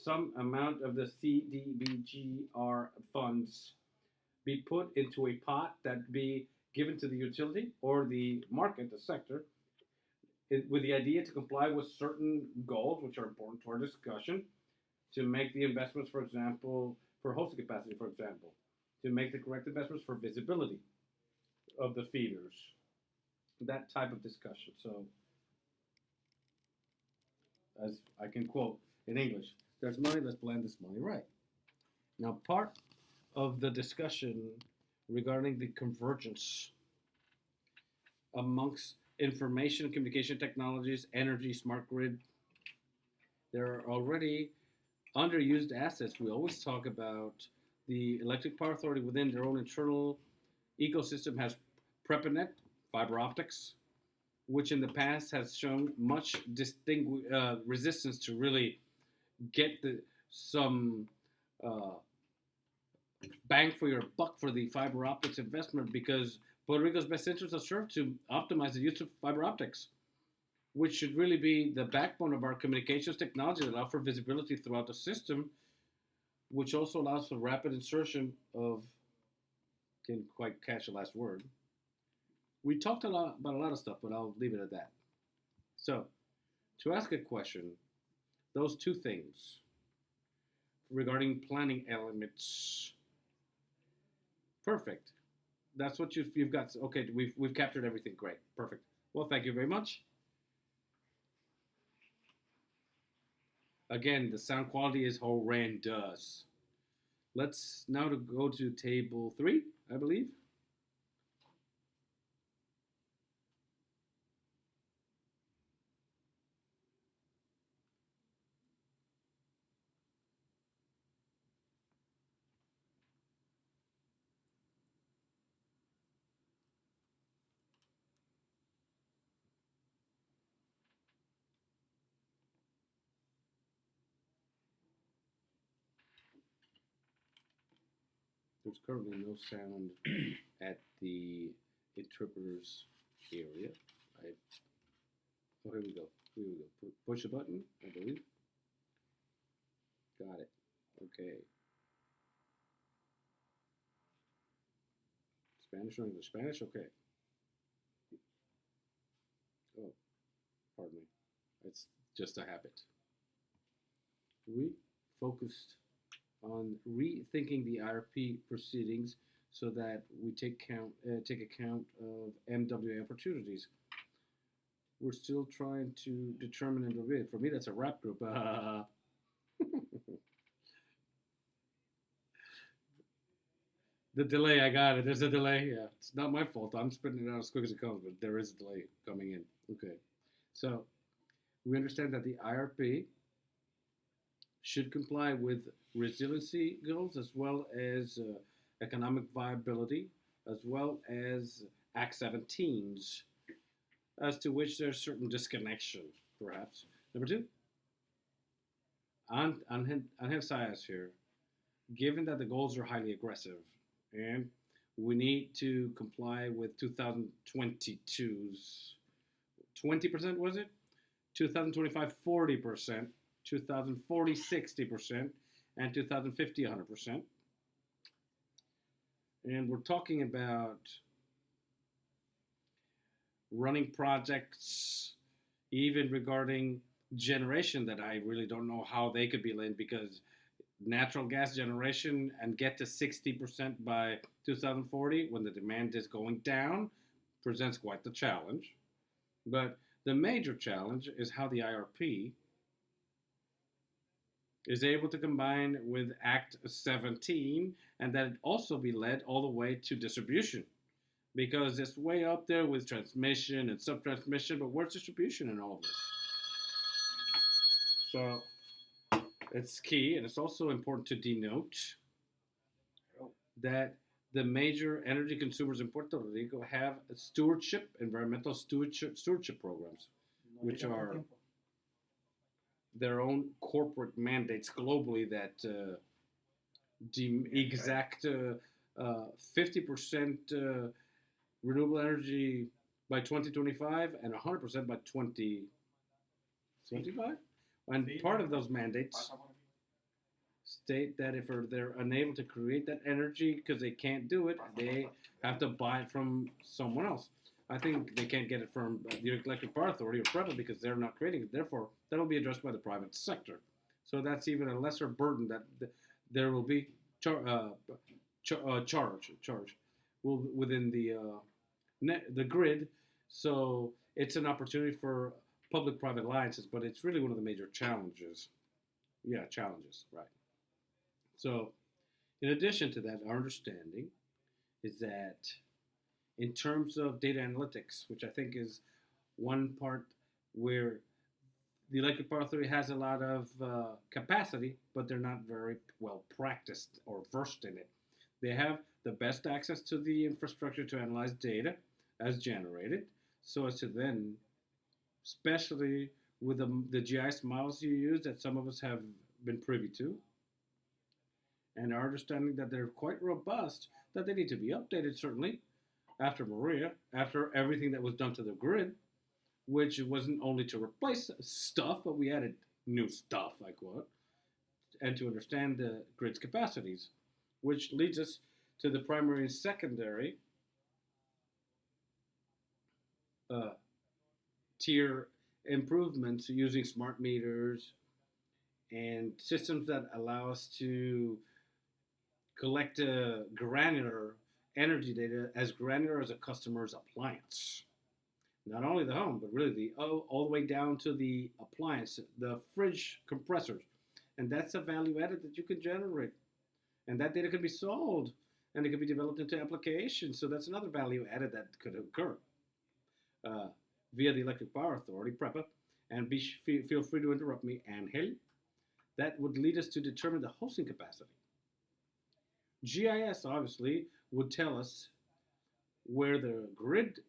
some amount of the CDBGR funds be put into a pot that be given to the utility or the market, the sector, with the idea to comply with certain goals, which are important to our discussion, to make the investments, for example, for hosting capacity, for example, to make the correct investments for visibility of the feeders, that type of discussion. So, as I can quote in English, there's money, let's blend this money right. Now, part of the discussion regarding the convergence amongst information and communication technologies, energy, smart grid, there are already underused assets. We always talk about the Electric Power Authority within their own internal ecosystem has PREPANET, fiber optics, which in the past has shown much resistance to really get some bang for your buck for the fiber optics investment, because Puerto Rico's best interests are served to optimize the use of fiber optics, which should really be the backbone of our communications technology that allow for visibility throughout the system, which also allows for rapid insertion of, can't quite catch the last word. We talked about a lot of stuff, but I'll leave it at that. So, to ask a question, those two things regarding planning elements, perfect. That's what you've got. Okay, we've captured everything. Great, perfect. Well, thank you very much. Again, the sound quality is horrendous. Let's now go to table 3, I believe. There's currently no sound at the interpreter's area. Oh, here we go. Here we go. Push a button, I believe. Got it. Okay. Spanish or English? Spanish? Okay. Oh, pardon me. It's just a habit. We focused on rethinking the IRP proceedings so that we take account of MWA opportunities. We're still trying to determine MWA. For me, that's a rap group. The delay, I got it. There's a delay. Yeah, it's not my fault. I'm spitting it out as quick as it comes, but there is a delay coming in. Okay. So we understand that the IRP should comply with resiliency goals as well as economic viability, as well as Act 17s, as to which there's certain disconnection, perhaps. Number 2, Angel Sayas here, given that the goals are highly aggressive and we need to comply with 2022's 20%, was it? 2025, 40%, 2040, 60%, and 2050, 100%. And we're talking about running projects, even regarding generation, that I really don't know how they could be linked, because natural gas generation and get to 60% by 2040 when the demand is going down presents quite the challenge. But the major challenge is how the IRP is able to combine with Act 17, and that it also be led all the way to distribution, because it's way up there with transmission and sub-transmission, but where's distribution in all of this? So it's key, and it's also important to denote that the major energy consumers in Puerto Rico have environmental stewardship programs, which are their own corporate mandates globally that exact 50% renewable energy by 2025 and 100% by 2025. And part of those mandates state that if they're unable to create that energy because they can't do it, they have to buy it from someone else. I think they can't get it from the Electric Power Authority or PREPA because they're not creating it. Therefore, that'll be addressed by the private sector. So that's even a lesser burden that there will be charge will within the grid. So it's an opportunity for public-private alliances, but it's really one of the major challenges. Yeah, challenges, right? So, in addition to that, our understanding is that in terms of data analytics, which I think is one part where the Electric Power Authority has a lot of capacity, but they're not very well practiced or versed in it. They have the best access to the infrastructure to analyze data as generated, so as to then, especially with the GIS models you use that some of us have been privy to, and our understanding that they're quite robust, that they need to be updated certainly after Maria, after everything that was done to the grid, which wasn't only to replace stuff, but we added new stuff, I quote, and to understand the grid's capacities, which leads us to the primary and secondary uh, tier improvements using smart meters and systems that allow us to collect granular energy data as granular as a customer's appliance. Not only the home, but really all the way down to the appliance, the fridge compressors. And that's a value added that you can generate. And that data can be sold and it can be developed into applications. So that's another value added that could occur uh, via the Electric Power Authority, PREPA. And feel free to interrupt me, Angel. That would lead us to determine the hosting capacity. GIS obviously would tell us where the grid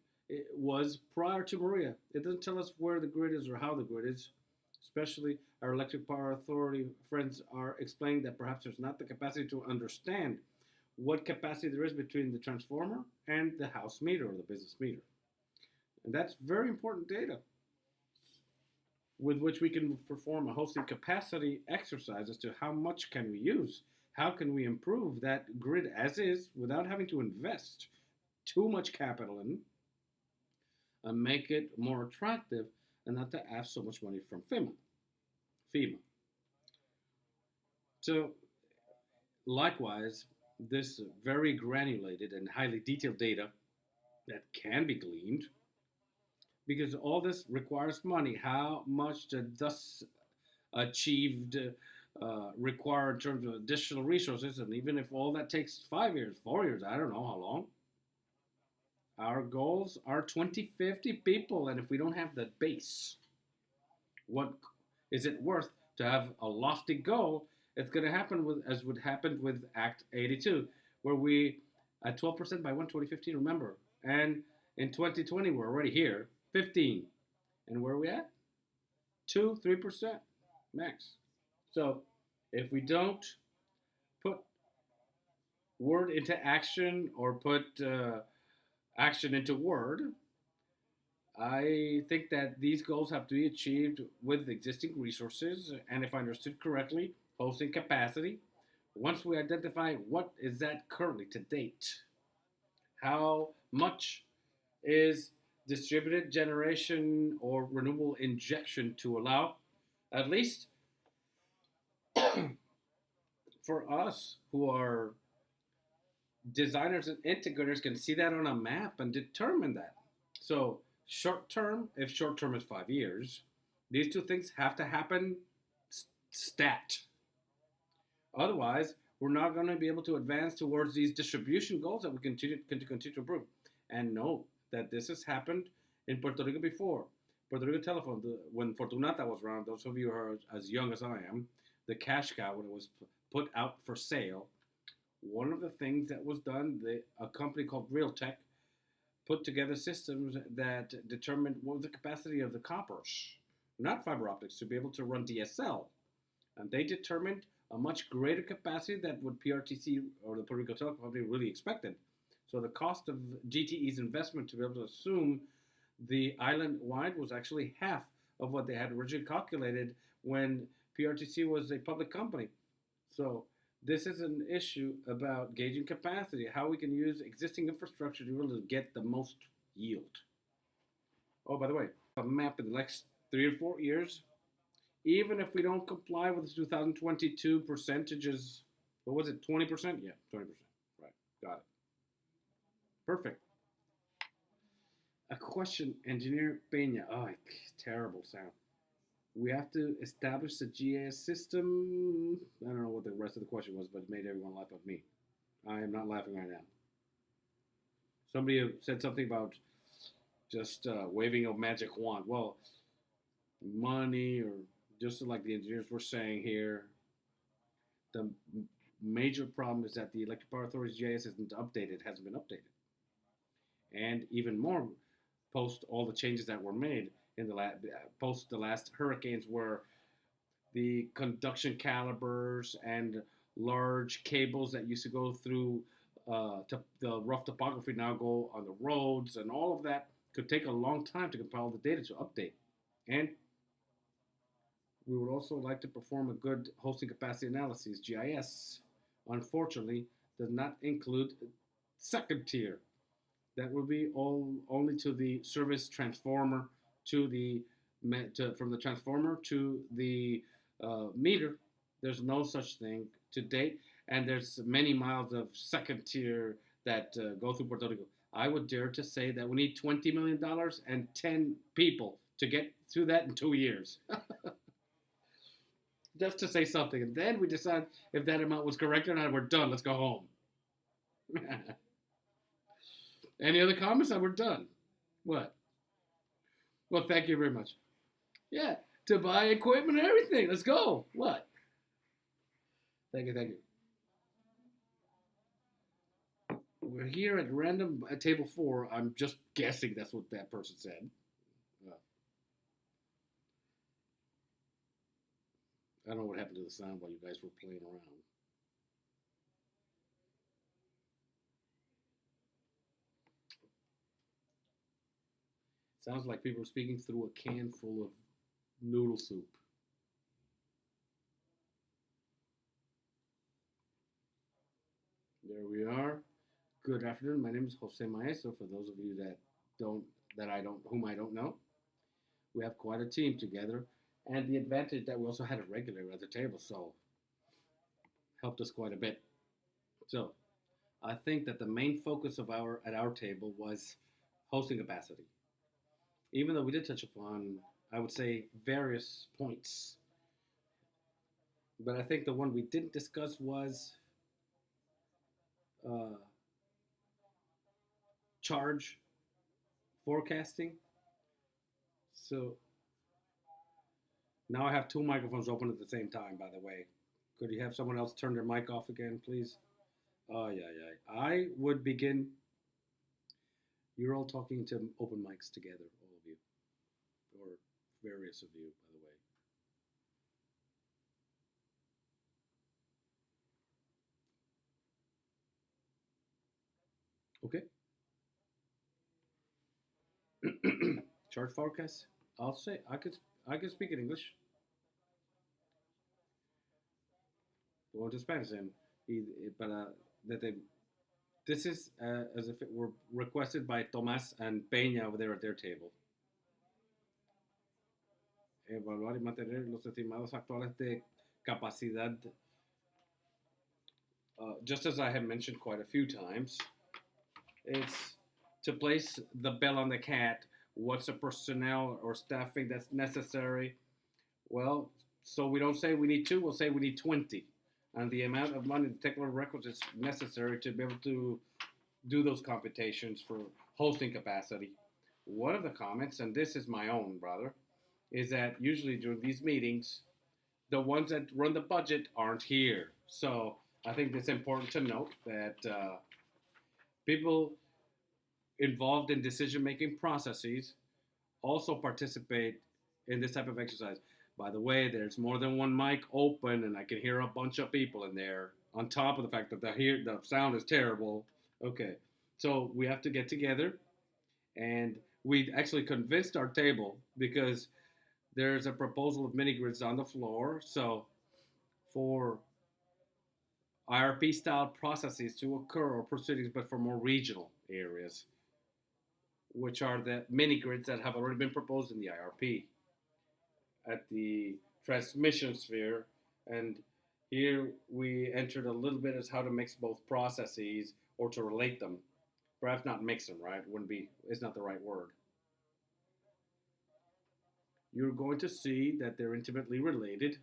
was prior to Maria. It doesn't tell us where the grid is or how the grid is. Especially our Electric Power Authority friends are explaining that perhaps there's not the capacity to understand what capacity there is between the transformer and the house meter or the business meter. And that's very important data with which we can perform a hosting capacity exercise as to how much can we use, how can we improve that grid as is without having to invest too much capital in and make it more attractive and not to ask so much money from FEMA. So likewise, this very granulated and highly detailed data that can be gleaned, because all this requires money. How much does thus achieved require in terms of additional resources? And even if all that takes 5 years, 4 years, I don't know how long. Our goals are 2050 people, and if we don't have the base, what is it worth to have a lofty goal? It's going to happen as would happen with Act 82, where we at 12% by 2015, remember, and in 2020 we're already here, 15, and where are we at? 2-3% max. So if we don't put word into action or put action into word, I think that these goals have to be achieved with existing resources, and if I understood correctly, hosting capacity. Once we identify what is that currently to date, how much is distributed generation or renewable injection to allow, at least for us who are designers and integrators, can see that on a map and determine that. So short term, if short term is 5 years, these two things have to happen stat. Otherwise, we're not going to be able to advance towards these distribution goals that we continue to improve. And note that this has happened in Puerto Rico before. Puerto Rico Telephone, when Fortunata was around, those of you who are as young as I am, the cash cow, when it was put out for sale, one of the things that was done, a company called Realtek put together systems that determined what was the capacity of the coppers, not fiber optics, to be able to run DSL. And they determined a much greater capacity than what PRTC or the Puerto Rico Telecom Company really expected. So the cost of GTE's investment to be able to assume the island-wide was actually half of what they had originally calculated when PRTC was a public company. So this is an issue about gauging capacity, how we can use existing infrastructure to really get the most yield. Oh, by the way, a map in the next 3 or 4 years, even if we don't comply with the 2022 percentages, what was it, 20%? Yeah, 20%. Right, got it. Perfect. A question, Engineer Peña. Oh, terrible sound. We have to establish the GIS system. I don't know what the rest of the question was, but it made everyone laugh at me. I am not laughing right now. Somebody said something about just waving a magic wand. Well, money, or just like the engineers were saying here, the major problem is that the Electric Power Authority's GIS isn't updated, hasn't been updated. And even more, post all the changes that were made in the post the last hurricanes, where the conduction calibers and large cables that used to go through to the rough topography now go on the roads, and all of that could take a long time to compile the data to update. And we would also like to perform a good hosting capacity analysis. GIS, unfortunately, does not include second tier. That will be all only to the service transformer, to the from the transformer to the meter. There's no such thing to date, and there's many miles of second tier that go through Puerto Rico. I would dare to say that we need $20 million and 10 people to get through that in 2 years. Just to say something, and then we decide if that amount was correct or not. We're done. Let's go home. Any other comments? We're done. What? Well, thank you very much. Yeah, to buy equipment and everything. Let's go. What? Thank you, thank you. We're here at random at table 4. I'm just guessing that's what that person said. Uh, I don't know what happened to the sound while you guys were playing around. Sounds like people are speaking through a can full of noodle soup. There we are. Good afternoon. My name is Jose Maestro. For those of you whom I don't know, we have quite a team together, and the advantage that we also had a regular at the table, so helped us quite a bit. So, I think that the main focus of our table was hosting capacity. Even though we did touch upon, I would say, various points, but I think the one we didn't discuss was uh, charge forecasting. So now I have two microphones open at the same time, by the way. Could you have someone else turn their mic off again, please? Oh, yeah, yeah. I would begin. You're all talking to open mics together, all of you, or various of you, by the way. Okay. Charge forecast. I'll say I could speak in English. Go to Spanish then. Para this is as if it were requested by Tomás and Peña over there at their table. Evaluar y mantener los estimados actuales de capacidad. Just as I have mentioned quite a few times, it's to place the bell on the cat. What's the personnel or staffing that's necessary? Well, so we don't say we need 2, we'll say we need 20. And the amount of money, the technical requisites necessary to be able to do those computations for hosting capacity. One of the comments, and this is my own, brother, is that usually during these meetings, the ones that run the budget aren't here. So I think it's important to note that people involved in decision-making processes also participate in this type of exercise. By the way, there's more than one mic open, and I can hear a bunch of people in there. On top of the fact that the sound is terrible. Okay, so we have to get together, and we actually convinced our table because there's a proposal of mini grids on the floor. So for IRP style processes to occur or proceedings, but for more regional areas, which are the mini grids that have already been proposed in the IRP at the transmission sphere. And here we entered a little bit as how to mix both processes or to relate them. Perhaps not mix them, right? Wouldn't be, it's not the right word. You're going to see that they're intimately related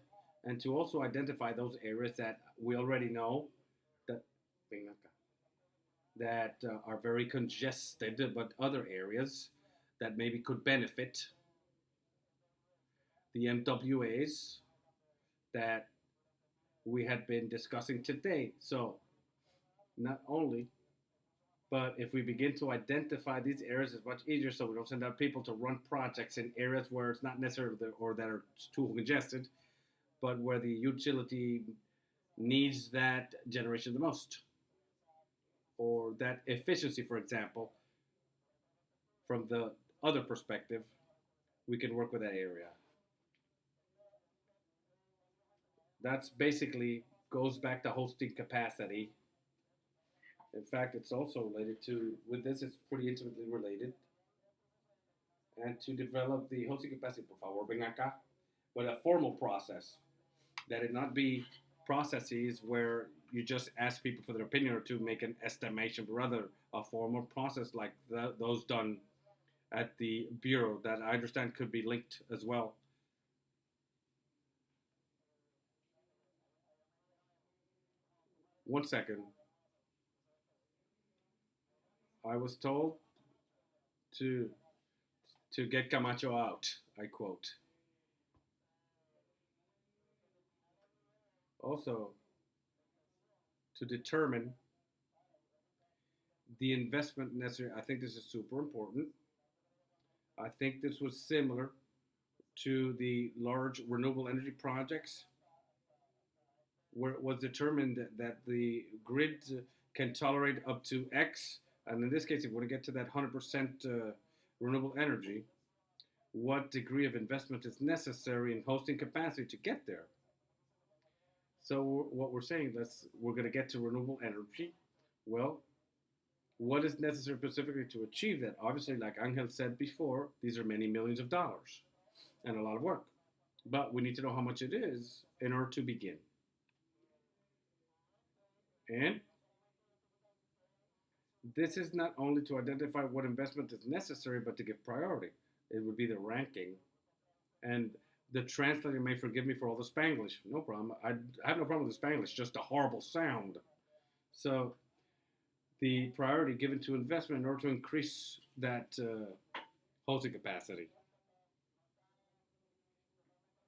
and to also identify those areas that we already know that are very congested, but other areas that maybe could benefit the MWAs that we had been discussing today. So, not only, but if we begin to identify these areas, it's much easier so we don't send out people to run projects in areas where it's not necessarily or that are too congested, but where the utility needs that generation the most or that efficiency, for example. From the other perspective, we can work with that area. That's basically goes back to hosting capacity. In fact, it's also related to, with this, it's pretty intimately related. And to develop the hosting capacity, por favor, ven acá, with a formal process, that it not be processes where you just ask people for their opinion or to make an estimation, but rather a formal process like those done at the Bureau that I understand could be linked as well. One second. I was told to get Camacho out. I quote. Also, to determine the investment necessary. I think this is super important. I think this was similar to the large renewable energy projects where it was determined that the grid can tolerate up to X. And in this case, if we want to get to that 100% renewable energy, what degree of investment is necessary in hosting capacity to get there? So what we're saying, we're going to get to renewable energy. Well, what is necessary specifically to achieve that? Obviously, like Angel said before, these are many millions of dollars and a lot of work. But we need to know how much it is in order to begin. And this is not only to identify what investment is necessary, but to give priority. It would be the ranking. And the translator may forgive me for all the Spanglish. No problem. I have no problem with the Spanglish, just a horrible sound. So the priority given to investment in order to increase that hosting capacity.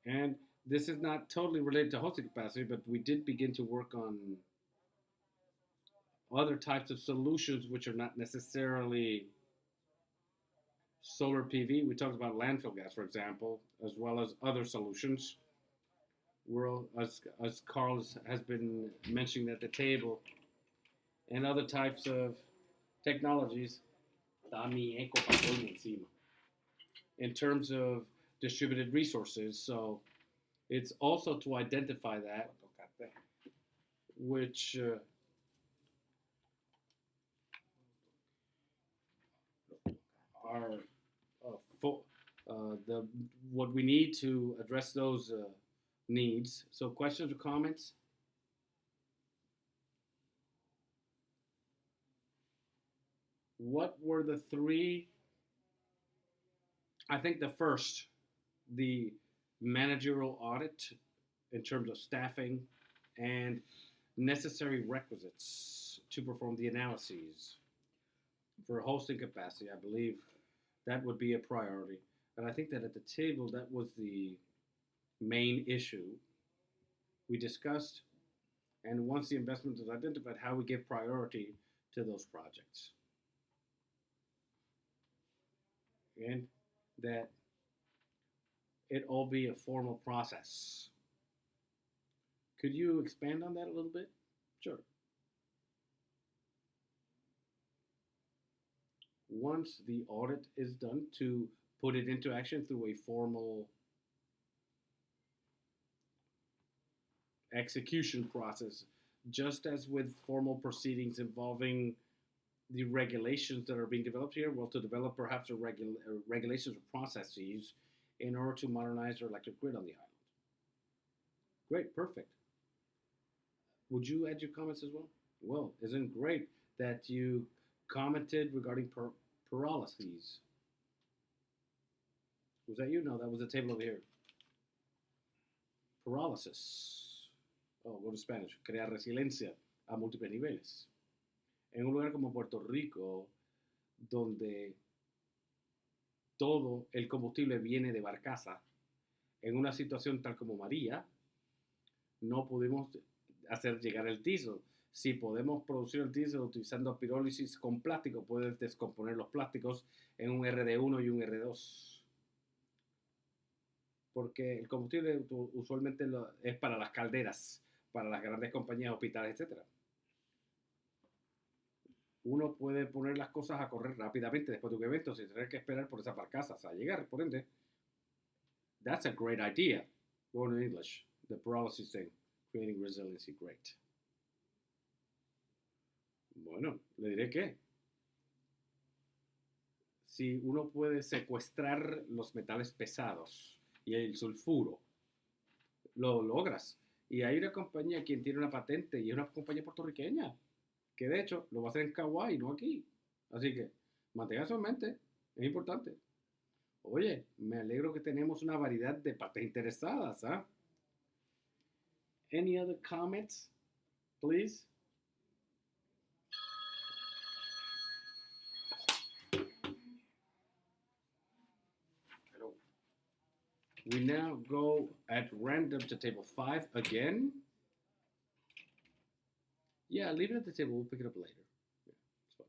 And this is not totally related to hosting capacity, but we did begin to work on other types of solutions which are not necessarily solar PV. We talked about landfill gas, for example, as well as other solutions. We're, as Carl has been mentioning at the table, and other types of technologies in terms of distributed resources. So it's also to identify that, which are the what we need to address those needs. So questions or comments? What were the three? I think the first, the managerial audit in terms of staffing and necessary requisites to perform the analyses for hosting capacity. I believe that would be a priority. And I think that at the table, that was the main issue we discussed. And once the investment is identified, how we give priority to those projects. And that it all be a formal process. Could you expand on that a little bit? Sure. Once the audit is done, to put it into action through a formal execution process. just as with formal proceedings involving the regulations that are being developed here, well, to develop perhaps regulations or processes in order to modernize our electric grid on the island. Great, perfect. Would you add your comments as well? Well, isn't it great that you commented regarding paralyses? Was that you? No, that was the table over here. Paralysis. Oh, go to Spanish. Crear resiliencia a múltiples niveles. En un lugar como Puerto Rico, donde todo el combustible viene de barcaza, en una situación tal como María, no pudimos hacer llegar el diésel. Si podemos producir el diésel utilizando pirólisis con plástico, puedes descomponer los plásticos en un RD1 y un RD2. Porque el combustible usualmente es para las calderas, para las grandes compañías, hospitales, etc. Uno puede poner las cosas a correr rápidamente después de un evento sin tener que esperar por esas barcazas a llegar. Por ende, that's a great idea. Going in English, the paralysis thing, creating resiliency, great. Bueno, le diré que si uno puede secuestrar los metales pesados y el sulfuro, lo logras. Y hay una compañía quien tiene una patente y es una compañía puertorriqueña que de hecho lo va a hacer en Kauai, no aquí. Así que mantenga eso en mente, es importante. Oye, me alegro que tenemos una variedad de partes interesadas, ¿ah? Any other comments, please? Hello. We now go at random to table 5 again. Yeah, leave it at the table. We'll pick it up later. Yeah, it's fine.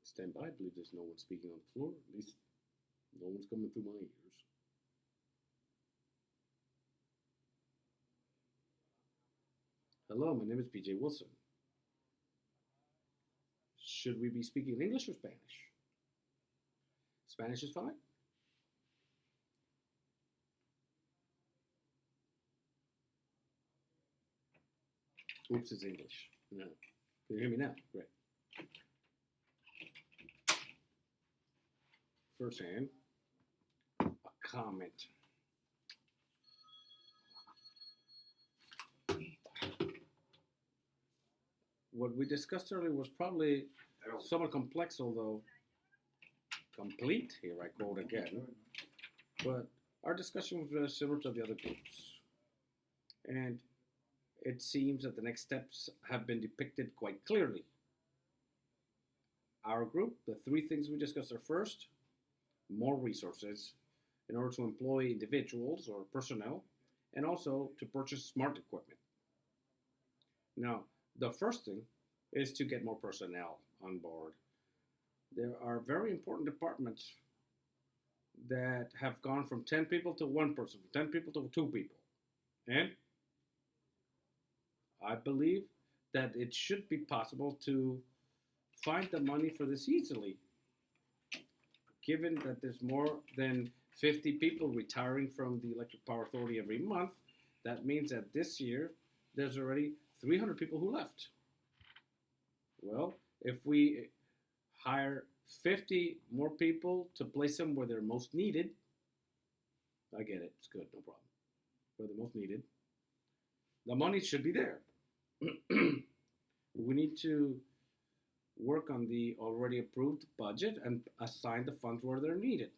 Stand by. I believe there's no one speaking on the floor. At least no one's coming through my ears. Hello, my name is PJ Wilson. Should we be speaking English or Spanish? Spanish is fine. Oops, it's English. No. Can you hear me now? Great. First hand, a comment. What we discussed earlier was probably somewhat complex, although complete. Here I quote again. But our discussion was very similar to the other groups. And it seems that the next steps have been depicted quite clearly. Our group, the three things we discussed are first, more resources in order to employ individuals or personnel, and also to purchase smart equipment. Now, the first thing is to get more personnel on board. There are very important departments that have gone from 10 people to one person, from 10 people to 2 people. And I believe that it should be possible to find the money for this easily, given that there's more than 50 people retiring from the Electric Power Authority every month. That means that this year there's already 300 people who left. Well, if we hire 50 more people to place them where they're most needed, I get it, it's good, no problem. Where they're most needed, the money should be there. We need to work on the already approved budget and assign the funds where they're needed.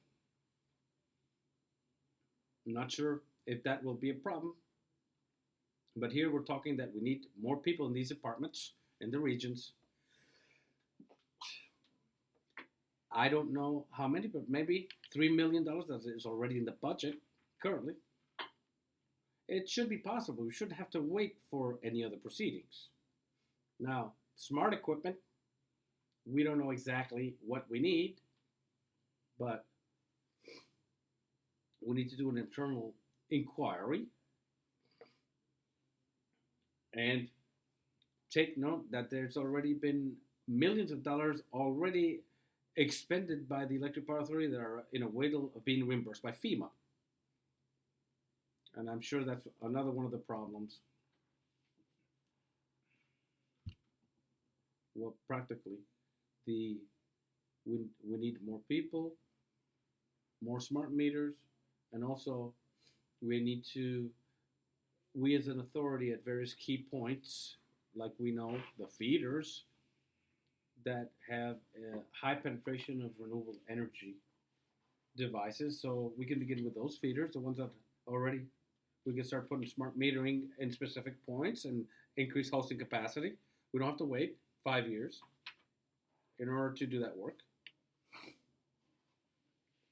I'm not sure if that will be a problem, but here we're talking that we need more people in these departments in the regions. I don't know how many, but maybe $3 million that is already in the budget currently. It should be possible. We shouldn't have to wait for any other proceedings. Now, smart equipment, we don't know exactly what we need, but we need to do an internal inquiry and take note that there's already been millions of dollars already expended by the Electric Power Authority that are in a wait of being reimbursed by FEMA. And I'm sure that's another one of the problems. Well, practically, the we need more people, more smart meters, and also we need to we as an authority at various key points, like we know the feeders that have a high penetration of renewable energy devices. So we can begin with those feeders, the ones that already we can start putting smart metering in specific points and increase hosting capacity. We don't have to wait 5 years in order to do that work.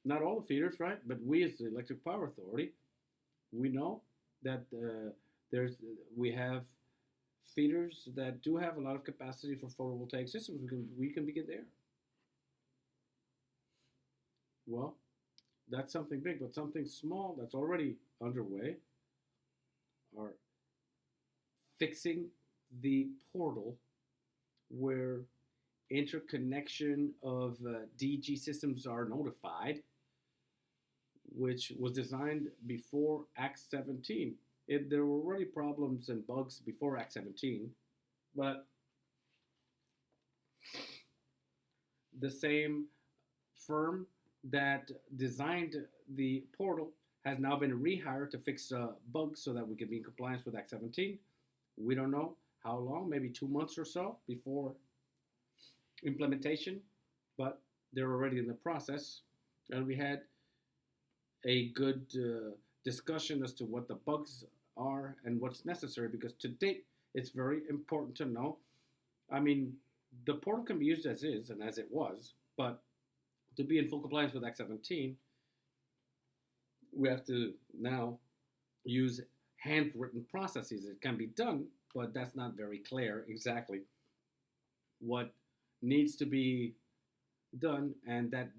Not all the feeders, right? But we, as the Electric Power Authority, we know that there's we have feeders that do have a lot of capacity for photovoltaic systems. We can begin there. Well, that's something big, but something small that's already underway are fixing the portal where interconnection of DG systems are notified, which was designed before Act 17. There were already problems and bugs before Act 17, but the same firm that designed the portal has now been rehired to fix bugs so that we can be in compliance with Act 17. We don't know how long, maybe 2 months or so before implementation, but they're already in the process. And we had a good discussion as to what the bugs are and what's necessary, because to date, it's very important to know. I mean, the portal can be used as is and as it was, but to be in full compliance with Act 17, we have to now use handwritten processes. It can be done, but that's not very clear exactly what needs to be done, and that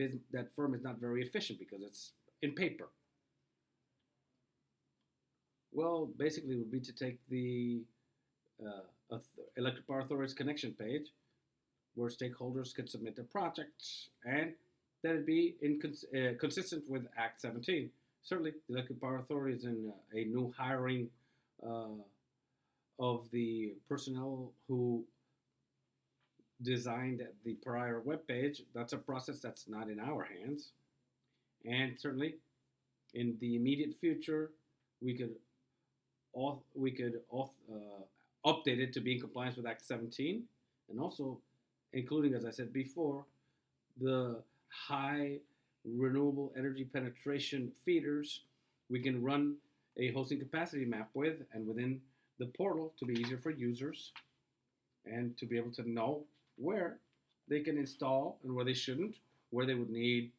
firm is not very efficient because it's in paper. Well, basically, it would be to take the Electric Power Authority's connection page, where stakeholders could submit their projects, and that would be consistent with Act 17. Certainly, the Electric Power Authority is in a new hiring uh, of the personnel who designed the prior web page. That's a process that's not in our hands. And certainly, in the immediate future, we could update it to be in compliance with Act 17, and also including, as I said before, the high renewable energy penetration feeders we can run a hosting capacity map with, and within the portal to be easier for users and to be able to know where they can install and where they shouldn't, where they would need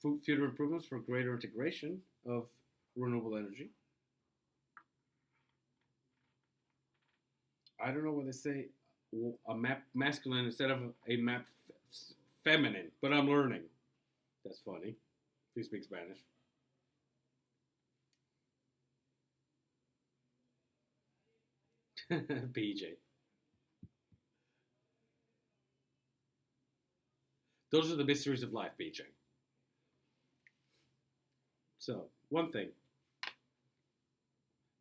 future improvements for greater integration of renewable energy. I don't know what they say a map masculine instead of a map feminine, but I'm learning. That's funny. If you speak Spanish. BJ. Those are the mysteries of life, BJ. So, one thing.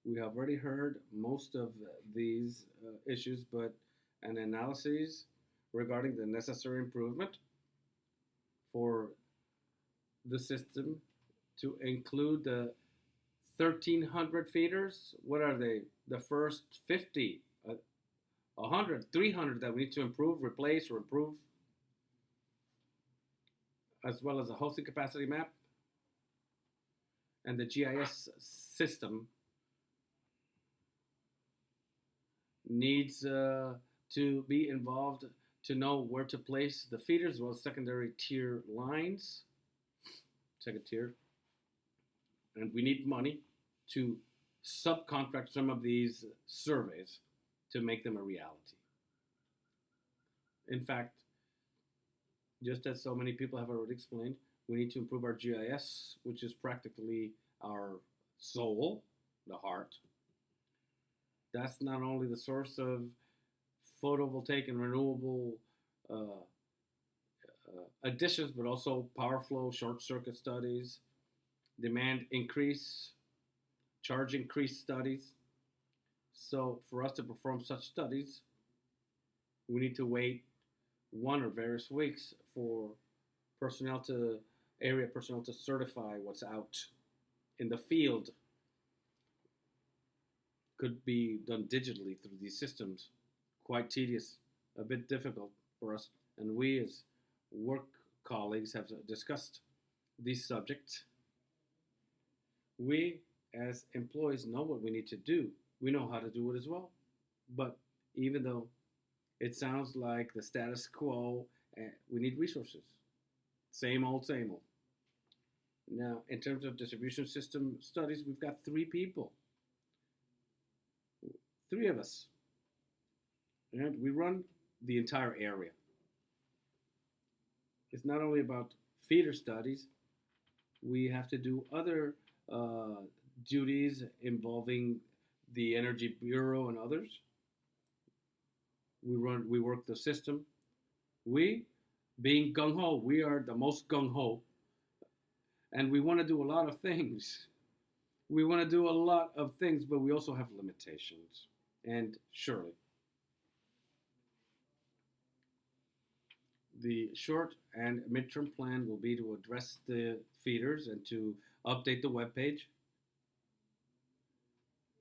We have already heard most of these issues, but an analysis regarding the necessary improvement for the system to include the 1,300 feeders. What are they? The first 50, 100, 300 that we need to improve, replace, or improve, as well as a hosting capacity map and the GIS system needs to be involved to know where to place the feeders as well as secondary tier lines, second tier. And we need money to subcontract some of these surveys to make them a reality. In fact, just as so many people have already explained, we need to improve our GIS, which is practically our soul, the heart. That's not only the source of photovoltaic and renewable uh, additions, but also power flow, short circuit studies, demand increase, charge increase studies. So for us to perform such studies, we need to wait one or various weeks for personnel to area personnel to certify what's out in the field. Could be done digitally through these systems. Quite tedious, a bit difficult for us. And we, as work colleagues, have discussed these subjects. We, as employees, know what we need to do. We know how to do it as well. But even though it sounds like the status quo, we need resources. Same old, same old. Now, in terms of distribution system studies, we've got three people, three of us, and we run the entire area. It's not only about feeder studies, we have to do other uh, duties involving the Energy Bureau and others. We work the system. We, being gung ho, we are the most gung ho, and we want to do a lot of things. We want to do a lot of things, but we also have limitations. And surely, the short and midterm plan will be to address the feeders and to update the web page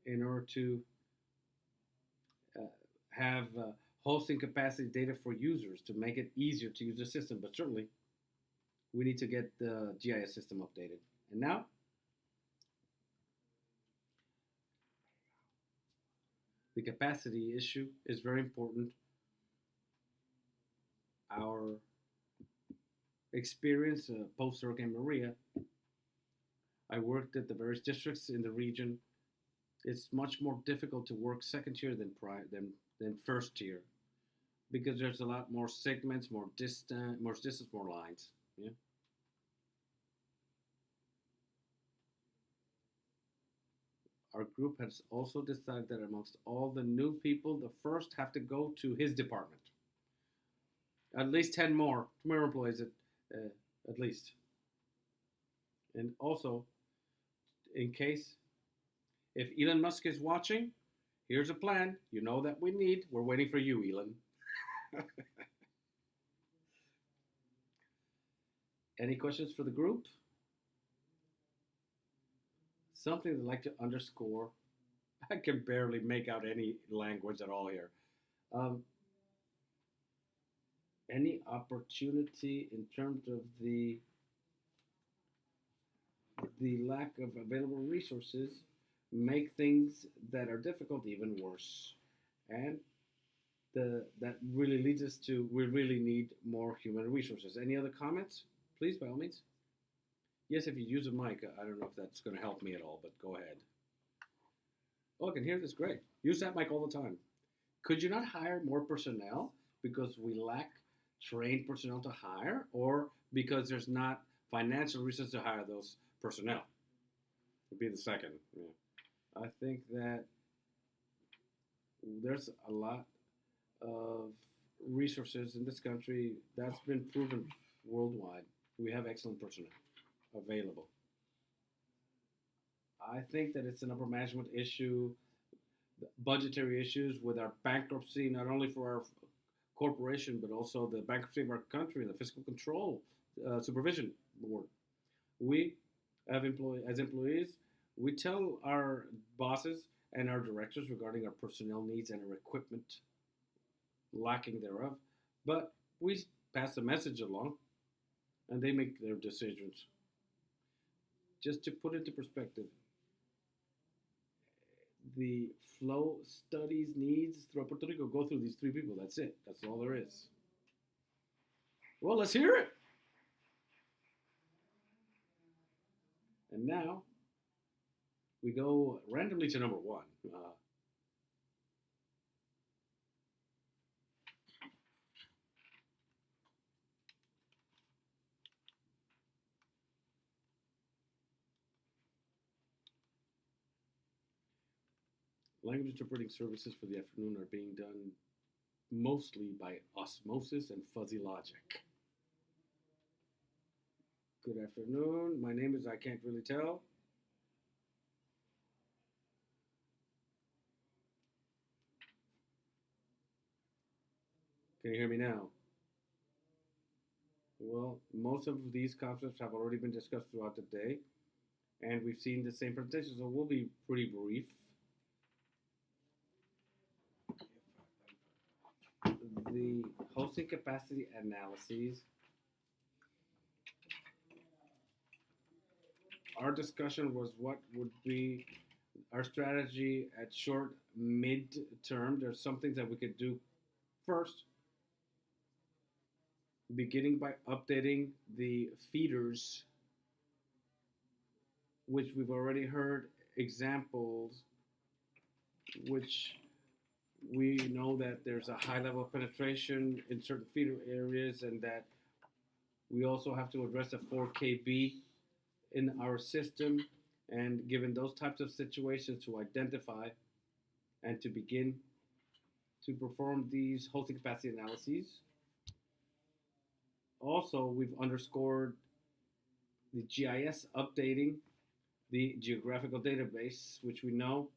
in order to uh, have hosting capacity data for users to make it easier to use the system. But certainly, we need to get the GIS system updated. And now, the capacity issue is very important. Our experience post Hurricane Maria, I worked at the various districts in the region. It's much more difficult to work second tier than first tier because there's a lot more segments, more distance, more lines. Yeah. Our group has also decided that amongst all the new people, the first have to go to his department. At least 10 more employees at least. And also, in case if Elon Musk is watching, here's a plan. You know that we need. We're waiting for you, Elon. Any questions for the group? Something I'd like to underscore. I can barely make out any language at all here. Um, any opportunity in terms of the lack of available resources make things that are difficult even worse. And that really leads us to we really need more human resources. Any other comments? Please, by all means. Yes, if you use a mic, I don't know if that's going to help me at all, but go ahead. Oh, I can hear this great. Use that mic all the time. Could you not hire more personnel because we lack trained personnel to hire, or because there's not financial resources to hire those personnel? Would be the second. Yeah. I think that there's a lot of resources in this country that's been proven worldwide. We have excellent personnel available. I think that it's an upper management issue, budgetary issues with our bankruptcy, not only for our corporation, but also the bankruptcy of our country and the fiscal control supervision board. We have as employees, we tell our bosses and our directors regarding our personnel needs and our equipment lacking thereof, but we pass the message along and they make their decisions. Just to put into perspective, the flow studies needs throughout Puerto Rico go through these three people. That's it. That's all there is. Well, let's hear it. And now we go randomly to number one. Language interpreting services for the afternoon are being done mostly by osmosis and fuzzy logic. Good afternoon. My name is I Can't Really Tell. Can you hear me now? Well, most of these concepts have already been discussed throughout the day, and we've seen the same presentation, so we'll be pretty brief. The hosting capacity analyses, our discussion was what would be our strategy at short, mid-term. There's some things that we could do first, beginning by updating the feeders, which we've already heard examples, which we know that there's a high level of penetration in certain feeder areas, and that we also have to address the 4KB in our system. And given those types of situations, to identify and to begin to perform these hosting capacity analyses. Also, we've underscored the GIS updating the geographical database, which we know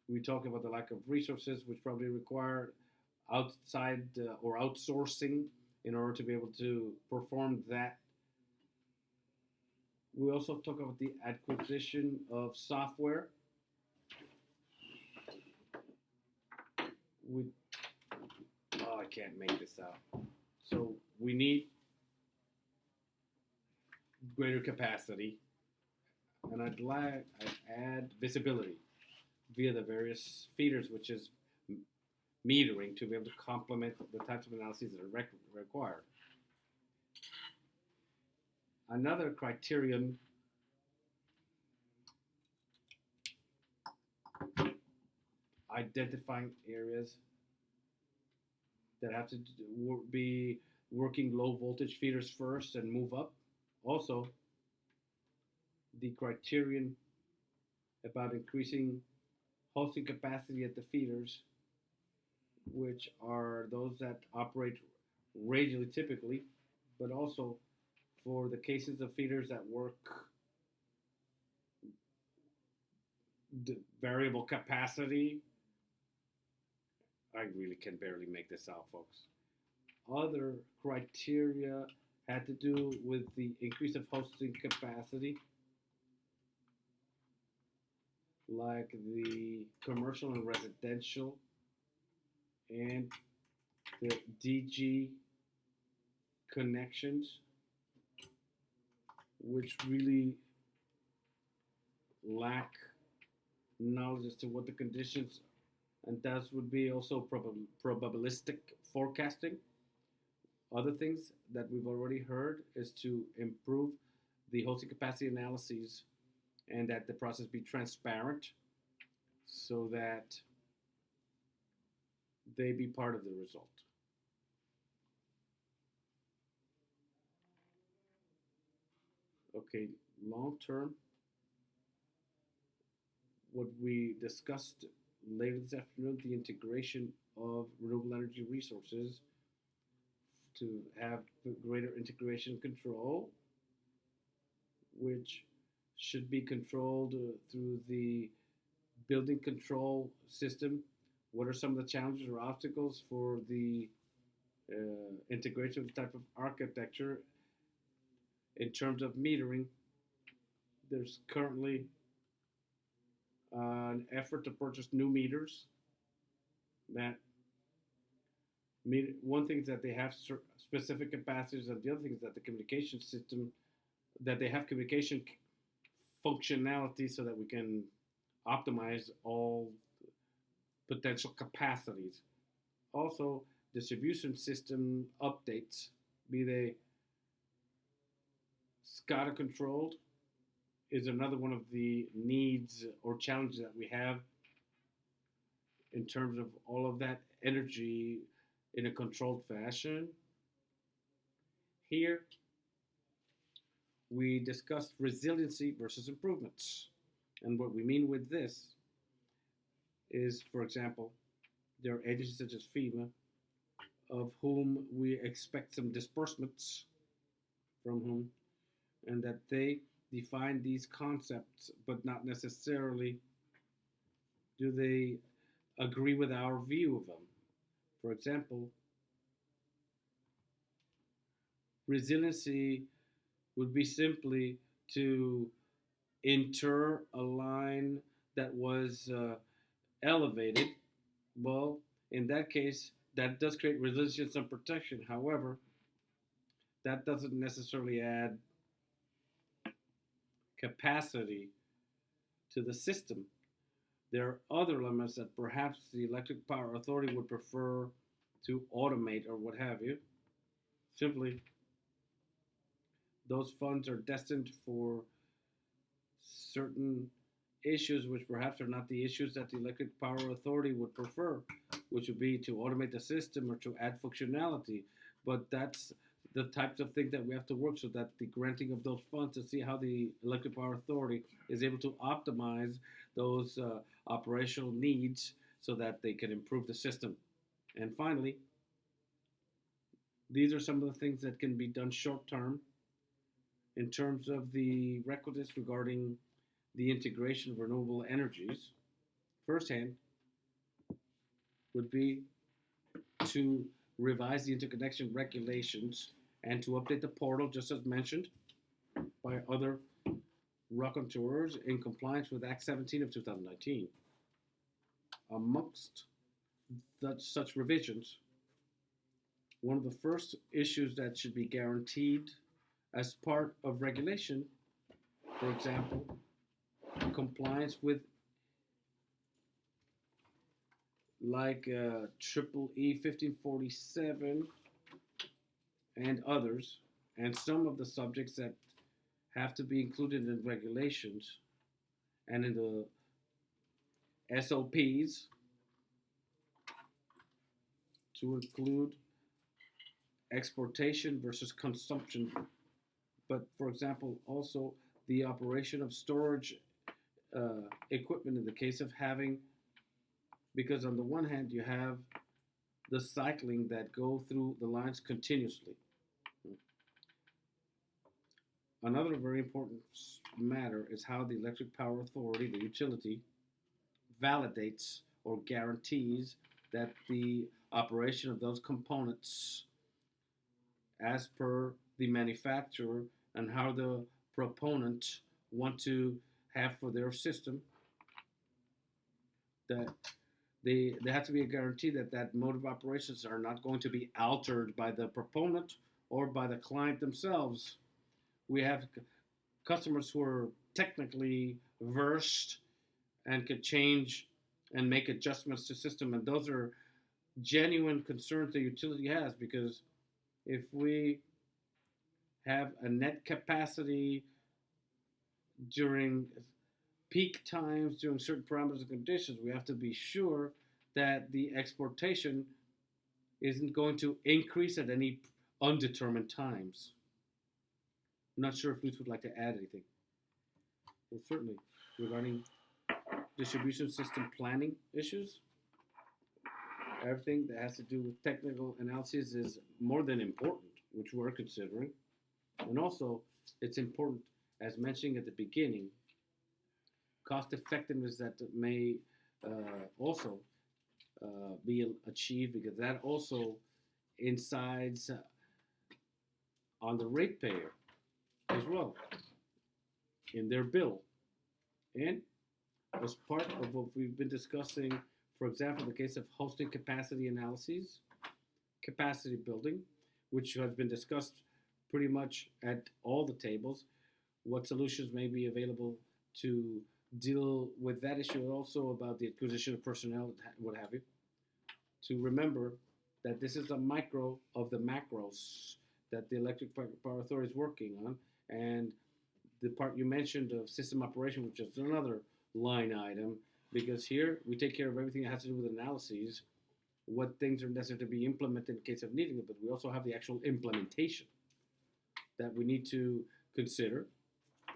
we talk about the lack of resources, which probably require outside or outsourcing in order to be able to perform that. We also talk about the acquisition of software. I can't make this out. So we need greater capacity, and I'd add visibility via the various feeders, which is metering, to be able to complement the types of analyses that are required. Another criterion identifying areas that have to be working low voltage feeders first and move up. Also, the criterion about increasing hosting capacity at the feeders, which are those that operate radially typically, but also for the cases of feeders that work the variable capacity. I really can barely make this out, folks. Other criteria had to do with the increase of hosting capacity, like the commercial and residential, and the DG connections, which really lack knowledge as to what the conditions, and that would be also probabilistic forecasting. Other things that we've already heard is to improve the hosting capacity analyses, and that the process be transparent so that they be part of the result. Okay, long term, what we discussed later this afternoon, the integration of renewable energy resources to have greater integration control, which should be controlled through the building control system. What are some of the challenges or obstacles for the integration of this type of architecture? In terms of metering, there's currently an effort to purchase new meters. That one thing is that they have specific capacities, and the other thing is that the communication system, that they have communication functionality so that we can optimize all potential capacities. Also, distribution system updates, be they SCADA controlled, is another one of the needs or challenges that we have in terms of all of that energy in a controlled fashion. Here, we discussed resiliency versus improvements. And what we mean with this is, for example, There are agencies such as FEMA, of whom we expect some disbursements from whom, and that they define these concepts, but not necessarily do they agree with our view of them. For example, resiliency would be simply to inter a line that was elevated. Well, in that case, that does create resilience and protection. However, that doesn't necessarily add capacity to the system. There are other elements that perhaps the Electric Power Authority would prefer to automate or what have you. Simply, those funds are destined for certain issues which perhaps are not the issues that the Electric Power Authority would prefer, which would be to automate the system or to add functionality. But that's the types of things that we have to work so that the granting of those funds to see how the Electric Power Authority is able to optimize those operational needs so that they can improve the system. And finally, these are some of the things that can be done short term in terms of the requisites regarding the integration of renewable energies. Firsthand would be to revise the interconnection regulations and to update the portal, just as mentioned by other raconteurs, in compliance with Act 17 of 2019. Amongst such revisions, one of the first issues that should be guaranteed as part of regulation, for example, compliance with like Triple E 1547 and others, and some of the subjects that have to be included in regulations and in the SOPs to include exportation versus consumption. But for example, also the operation of storage equipment in the case of having, because on the one hand you have the cycling that go through the lines continuously. Another very important matter is how the Electric Power Authority, the utility, validates or guarantees that the operation of those components as per the manufacturer and how the proponent want to have for their system, that there has to be a guarantee that that mode of operations are not going to be altered by the proponent or by the client themselves. We have customers who are technically versed and could change and make adjustments to system, and those are genuine concerns the utility has, because if we have a net capacity during peak times, during certain parameters and conditions, we have to be sure that the exportation isn't going to increase at any undetermined times. I'm not sure if Luis would like to add anything. Well, certainly, regarding distribution system planning issues, everything that has to do with technical analysis is more than important, which we're considering. And also, it's important, as mentioned at the beginning, cost effectiveness that may also be achieved, because that also incides on the ratepayer as well in their bill. And as part of what we've been discussing, for example, the case of hosting capacity analyses, capacity building, which has been discussed pretty much at all the tables, what solutions may be available to deal with that issue, and also about the acquisition of personnel, what have you, to remember that this is a micro of the macros that the Electric Power Authority is working on, and the part you mentioned of system operation, which is another line item, because here we take care of everything that has to do with analyses, what things are necessary to be implemented in case of needing it, but we also have the actual implementation that we need to consider,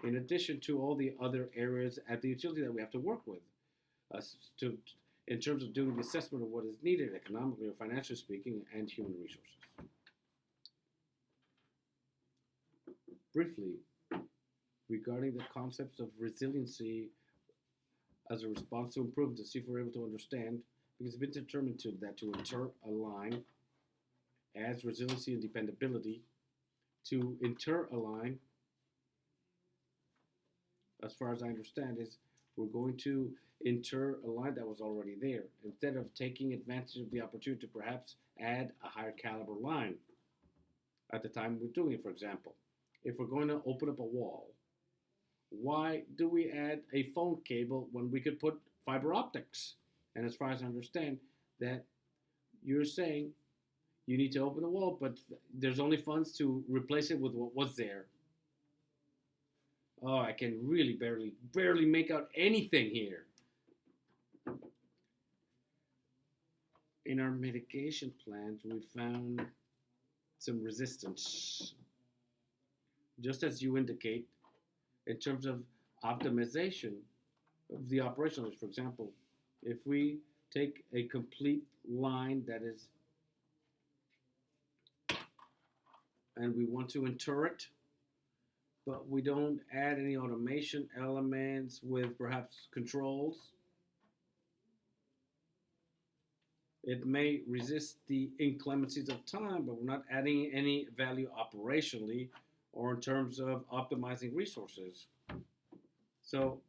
in addition to all the other areas at the utility that we have to work with, to in terms of doing the assessment of what is needed economically or financially speaking and human resources. Briefly, regarding the concepts of resiliency as a response to improvement, to see if we're able to understand, because it's been determined that to inter-align adds resiliency and dependability. To inter-align, as far as I understand, is we're going to inter-align that was already there, instead of taking advantage of the opportunity to perhaps add a higher caliber line at the time we're doing it. For example, if we're going to open up a wall, why do we add a phone cable when we could put fiber optics? And as far as I understand, that you're saying you need to open the wall, but there's only funds to replace it with what was there. Oh, I can really barely make out anything here. In our mitigation plans, we found some resistance, just as you indicate, in terms of optimization of the operational. For example, if we take a complete line that is, and we want to inter it, but we don't add any automation elements with perhaps controls, it may resist the inclemencies of time, but we're not adding any value operationally or in terms of optimizing resources. So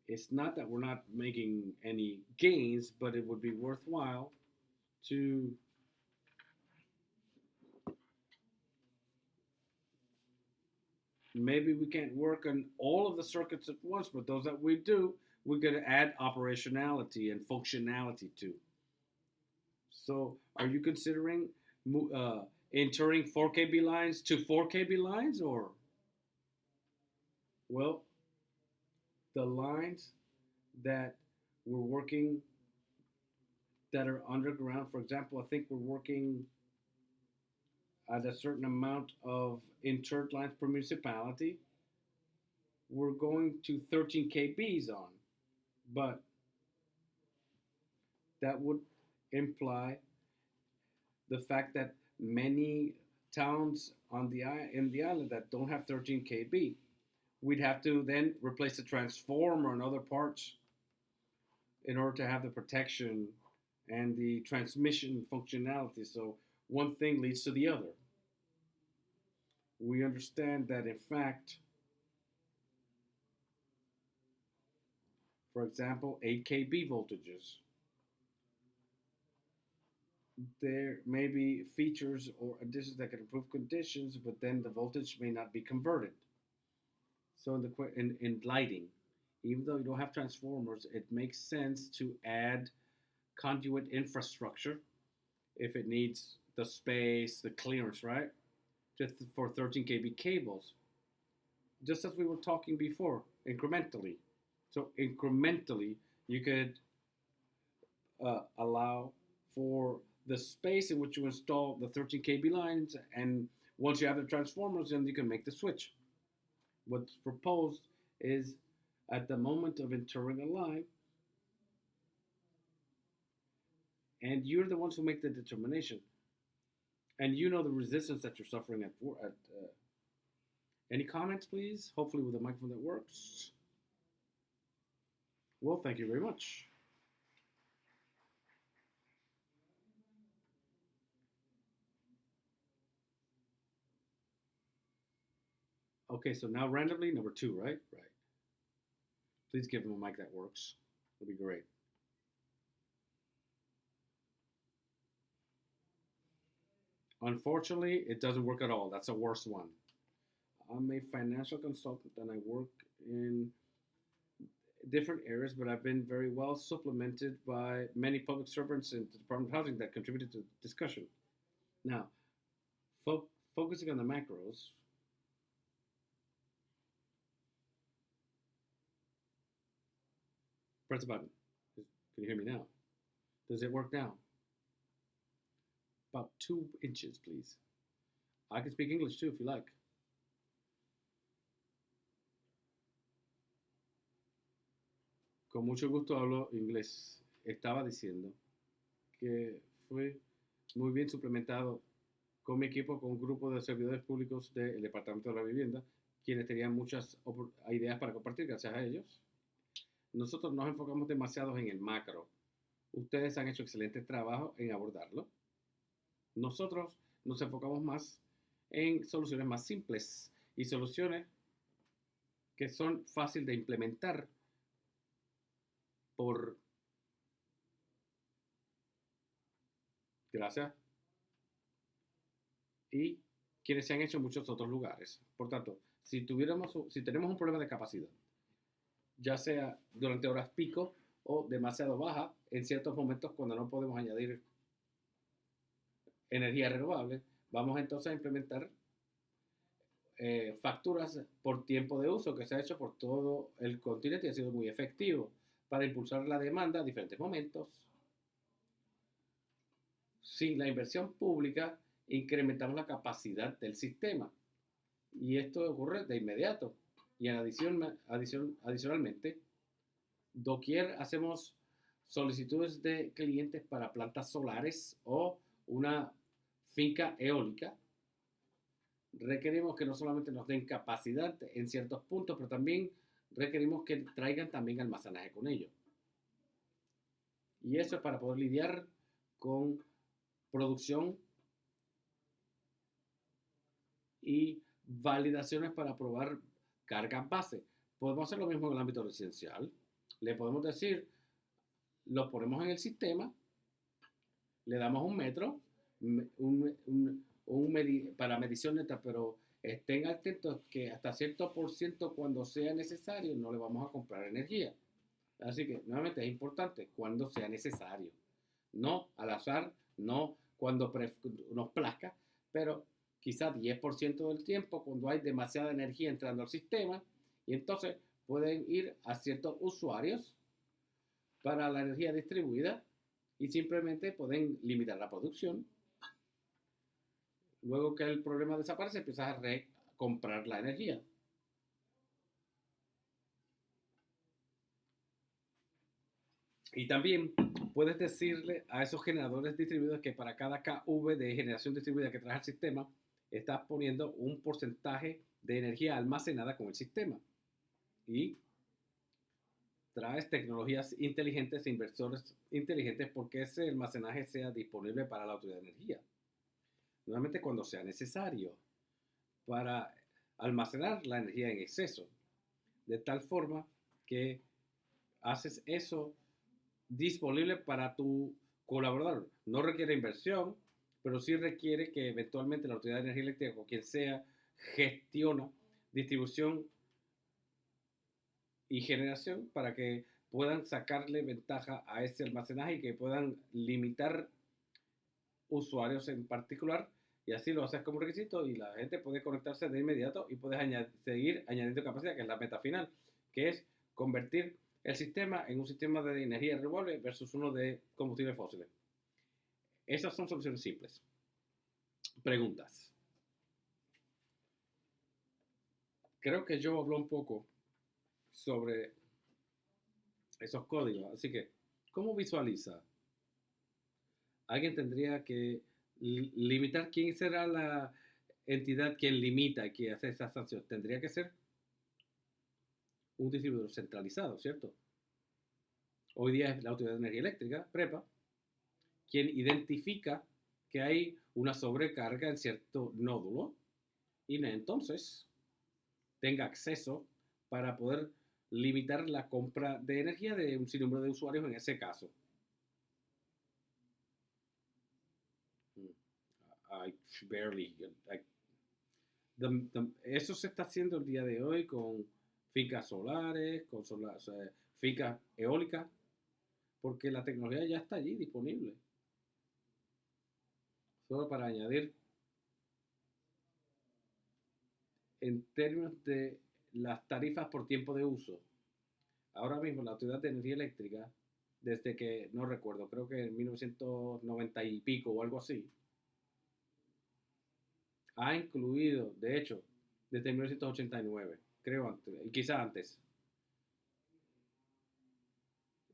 it's not that we're not making any gains, but it would be worthwhile to maybe we can't work on all of the circuits at once, but those that we do, we're going to add operationality and functionality to. So are you considering entering 4 kb lines to 4 kb lines, or? Well, the lines that we're working that are underground, for example, I think we're working at a certain amount of interred lines per municipality. We're going to 13 kbs on, but that would imply the fact that many towns on in the island that don't have 13 kb, we'd have to then replace the transformer and other parts in order to have the protection and the transmission functionality. So one thing leads to the other. We understand that, in fact, for example, 8 kb voltages, there may be features or additions that can improve conditions, but then the voltage may not be converted. So in lighting, even though you don't have transformers, it makes sense to add conduit infrastructure if it needs the space, the clearance, right? Just for 13 kb cables, just as we were talking before, incrementally. So incrementally, you could allow for the space in which you install the 13 kb lines, and once you have the transformers, then you can make the switch. What's proposed is, at the moment of entering a line, and you're the ones who make the determination, and you know the resistance that you're suffering at any comments, please? Hopefully with a microphone that works. Well, thank you very much. Okay, so now randomly, number 2, right? Right. Please give him a mic that works. That'd be great. Unfortunately, it doesn't work at all. That's the worst one. I'm a financial consultant and I work in different areas, but I've been very well supplemented by many public servants in the Department of Housing that contributed to the discussion. Now, focusing on the macros, press the button. Can you hear me now? Does it work now? About 2 inches, please. I can speak English too if you like. Con mucho gusto hablo inglés. Estaba diciendo que fue muy bien suplementado con mi equipo, con un grupo de servidores públicos del Departamento de la Vivienda, quienes tenían muchas ideas para compartir gracias a ellos. Nosotros nos enfocamos demasiado en el macro. Ustedes han hecho excelente trabajo en abordarlo. Nosotros nos enfocamos más en soluciones más simples y soluciones que son fáciles de implementar por gracias y quienes se han hecho en muchos otros lugares. Por tanto, si tenemos un problema de capacidad, ya sea durante horas pico o demasiado baja, en ciertos momentos cuando no podemos añadir energía renovable, vamos entonces a implementar facturas por tiempo de uso que se ha hecho por todo el continente y ha sido muy efectivo para impulsar la demanda a diferentes momentos. Sin la inversión pública, incrementamos la capacidad del sistema y esto ocurre de inmediato. Y adicionalmente, doquier hacemos solicitudes de clientes para plantas solares o una finca eólica, requerimos que no solamente nos den capacidad en ciertos puntos, pero también requerimos que traigan también almacenaje con ello. Y eso es para poder lidiar con producción y validaciones para probar cargas base. Podemos hacer lo mismo en el ámbito residencial. Le podemos decir, lo ponemos en el sistema, le damos un metro, para medición neta, pero estén atentos que hasta cierto por ciento cuando sea necesario no le vamos a comprar energía. Así que nuevamente es importante cuando sea necesario, no al azar, no cuando nos plazca, pero quizá 10% del tiempo cuando hay demasiada energía entrando al sistema y entonces pueden ir a ciertos usuarios para la energía distribuida y simplemente pueden limitar la producción. Luego que el problema desaparece, empiezas a comprar la energía. Y también puedes decirle a esos generadores distribuidos que para cada KV de generación distribuida que traes al sistema, estás poniendo un porcentaje de energía almacenada con el sistema. Y traes tecnologías inteligentes e inversores inteligentes porque ese almacenaje sea disponible para la Autoridad de Energía. Nuevamente cuando sea necesario para almacenar la energía en exceso. De tal forma que haces eso disponible para tu colaborador. No requiere inversión, pero sí requiere que eventualmente la Autoridad de Energía Eléctrica o quien sea gestiona distribución y generación para que puedan sacarle ventaja a ese almacenaje y que puedan limitar usuarios en particular y así lo haces como requisito y la gente puede conectarse de inmediato y puedes seguir añadiendo capacidad, que es la meta final, que es convertir el sistema en un sistema de energía renovable versus uno de combustibles fósiles. Esas son soluciones simples. Preguntas. Creo que yo hablo un poco sobre esos códigos, así que, ¿cómo visualiza? Alguien tendría que limitar quién será la entidad que limita y que hace esa sanción. Tendría que ser un distribuidor centralizado, ¿cierto? Hoy día es la Autoridad de Energía Eléctrica, PREPA, quien identifica que hay una sobrecarga en cierto nódulo y entonces tenga acceso para poder limitar la compra de energía de un sinnúmero de usuarios en ese caso. Eso se está haciendo el día de hoy con fincas solares, con fincas eólicas, porque la tecnología ya está allí disponible. Solo para añadir, en términos de las tarifas por tiempo de uso, ahora mismo la Autoridad de Energía Eléctrica, desde que, no recuerdo, creo que en 1990 y pico o algo así, ha incluido, de hecho, desde 1989, creo antes, y quizá antes,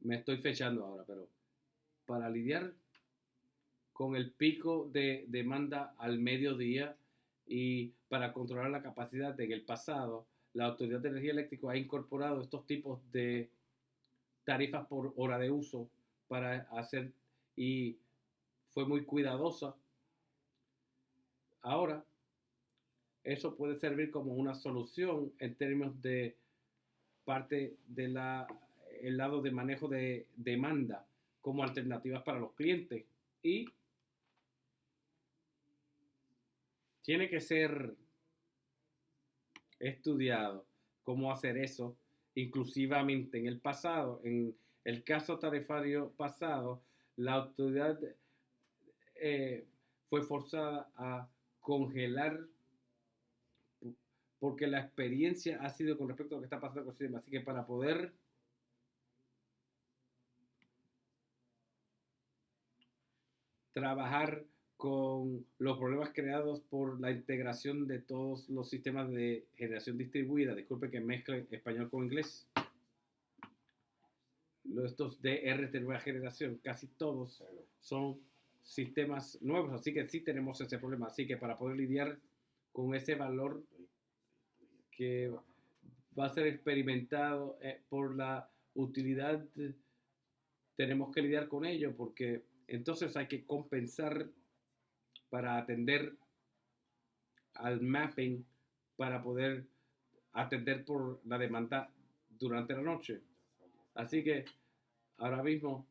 me estoy fechando ahora, pero para lidiar con el pico de demanda al mediodía y para controlar la capacidad de en el pasado, la Autoridad de Energía Eléctrica ha incorporado estos tipos de tarifas por hora de uso para hacer y fue muy cuidadosa. Ahora, eso puede servir como una solución en términos de parte del lado de manejo de demanda como alternativas para los clientes. Y tiene que ser estudiado cómo hacer eso inclusivamente. En el pasado, en el caso tarifario pasado, la autoridad fue forzada a congelar porque la experiencia ha sido con respecto a lo que está pasando con el sistema. Así que para poder trabajar con los problemas creados por la integración de todos los sistemas de generación distribuida, disculpe que mezcle español con inglés, estos DR de nueva generación, casi todos son sistemas nuevos, así que sí tenemos ese problema. Así que para poder lidiar con ese valor que va a ser experimentado por la utilidad, tenemos que lidiar con ello porque entonces hay que compensar para atender al mapping para poder atender por la demanda durante la noche. Así que ahora mismo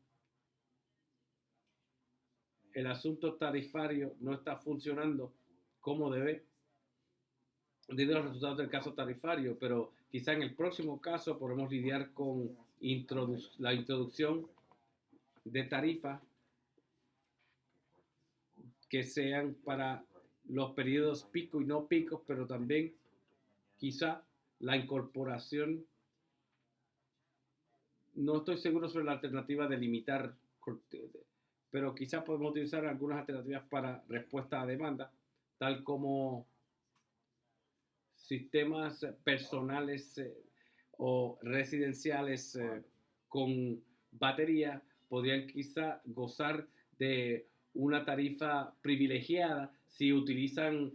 el asunto tarifario no está funcionando como debe debido a los resultados del caso tarifario, pero quizá en el próximo caso podemos lidiar con la introducción de tarifas que sean para los periodos pico y no picos, pero también quizá la incorporación, no estoy seguro sobre la alternativa de limitar, pero quizá podemos utilizar algunas alternativas para respuesta a demanda, tal como sistemas personales o residenciales con batería podrían quizá gozar de una tarifa privilegiada si utilizan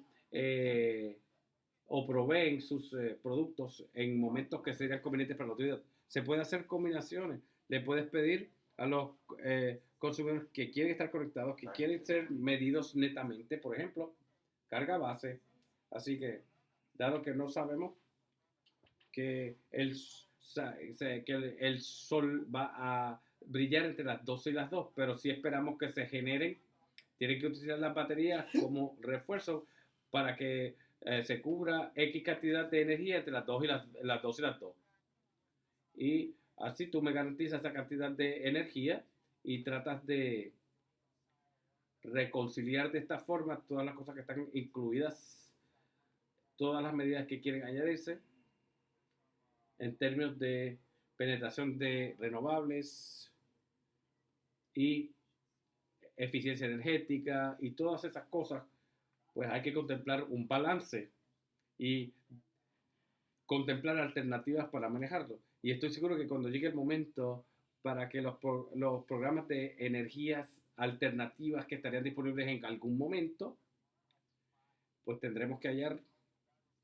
o proveen sus productos en momentos que serían convenientes para la autoridad. Se puede hacer combinaciones. Le puedes pedir a los consumidores que quieren estar conectados, que quieren ser medidos netamente, por ejemplo, carga base. Así que, dado que no sabemos que el sol va a brillar entre las 12 y las 2, pero si esperamos que se generen, tienen que utilizar las baterías como refuerzo para que se cubra X cantidad de energía entre las 2 y las 2 y las 2. Y así tú me garantizas esa cantidad de energía y tratas de reconciliar de esta forma todas las cosas que están incluidas, todas las medidas que quieren añadirse en términos de penetración de renovables y eficiencia energética y todas esas cosas, pues hay que contemplar un balance y contemplar alternativas para manejarlo. Y estoy seguro que cuando llegue el momento para que los programas de energías alternativas que estarían disponibles en algún momento, pues tendremos que hallar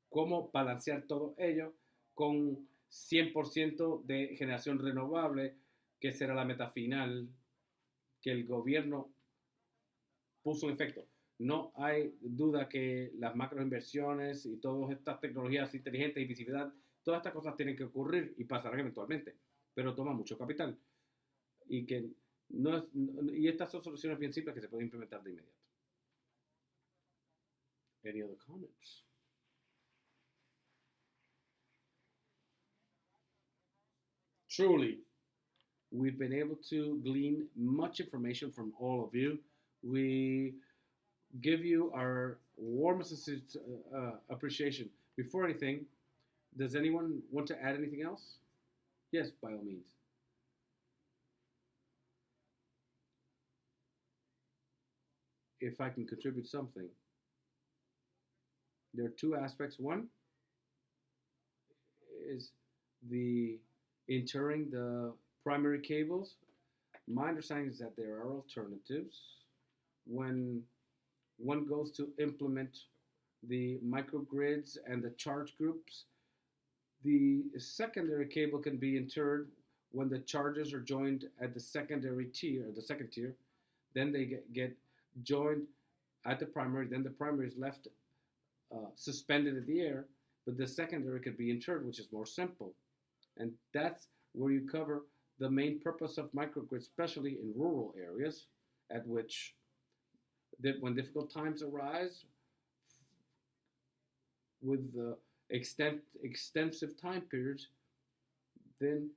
cómo balancear todo ello con 100% de generación renovable, que será la meta final que el gobierno puso en efecto. No hay duda que las macroinversiones y todas estas tecnologías inteligentes y visibilidad, todas estas cosas tienen que ocurrir y pasarán eventualmente, pero toma mucho capital. Y que no es, y estas son soluciones bien simples que se pueden implementar de inmediato. Any other comments? Truly, we've been able to glean much information from all of you. We give you our warmest appreciation. Before anything, does anyone want to add anything else? Yes, by all means. If I can contribute something, there are two aspects. One is the interring the primary cables. My understanding is that there are alternatives when one goes to implement the microgrids and the charge groups. The secondary cable can be interred when the charges are joined at the secondary tier, or the second tier. Then they get joined at the primary. Then the primary is left suspended in the air, but the secondary could be interred, which is more simple. And that's where you cover the main purpose of microgrids, especially in rural areas, at which when difficult times arise with extensive time periods, then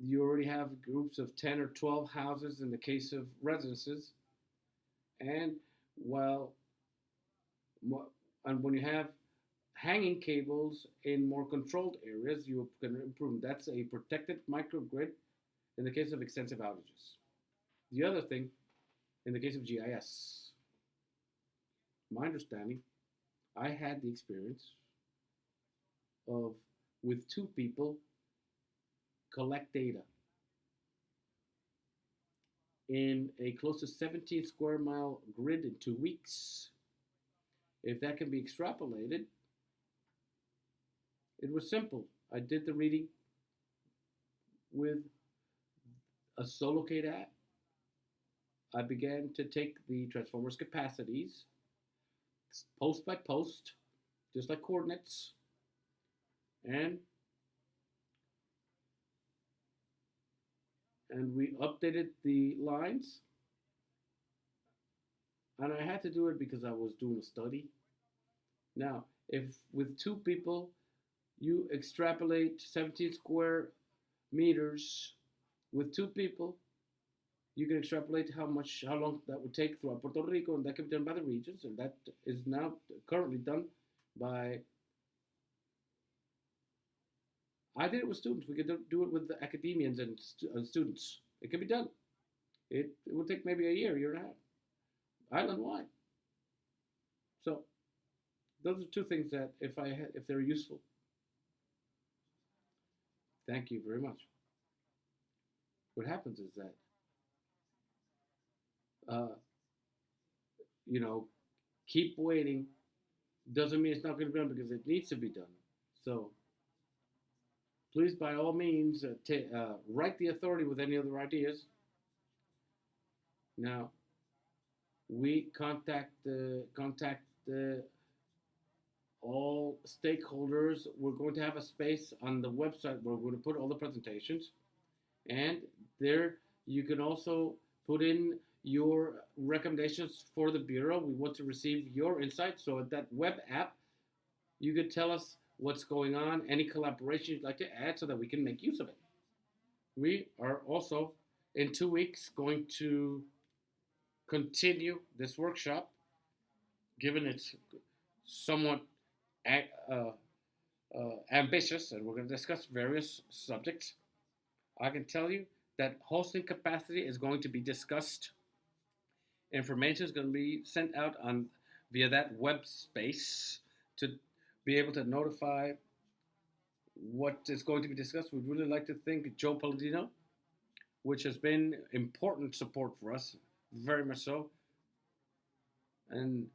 you already have groups of 10 or 12 houses in the case of residences. And well, and when you have hanging cables in more controlled areas, you can improve. That's a protected microgrid in the case of extensive outages. The other thing, in the case of GIS, my understanding, I had the experience of with two people collect data in a close to 17 square mile grid in 2 weeks. If that can be extrapolated, it was simple. I did the reading with a Solocate app. I began to take the transformers capacities, post by post, just like coordinates, and we updated the lines. And I had to do it because I was doing a study. Now, if with two people you extrapolate 17 square meters with two people, you can extrapolate how long that would take throughout Puerto Rico, and that can be done by the regions, and that is now currently done by. I did it with students. We could do it with the academians and students. It can be done. It will take maybe a year and a half, island-wide. So those are two things that if they're useful. Thank you very much. What happens is that, keep waiting doesn't mean it's not going to be done, because it needs to be done. So please, by all means, write the authority with any other ideas. Now, we contact all stakeholders. We're going to have a space on the website where we're going to put all the presentations, and there you can also put in your recommendations for the Bureau. We want to receive your insights. So at that web app, you could tell us what's going on, any collaboration you'd like to add, so that we can make use of it. We are also, in 2 weeks, going to continue this workshop, given it's somewhat ambitious, and we're going to discuss various subjects. I can tell you that hosting capacity is going to be discussed. Information is going to be sent out via that web space to be able to notify what is going to be discussed. We'd really like to thank Joe Palladino, which has been important support for us, very much so. And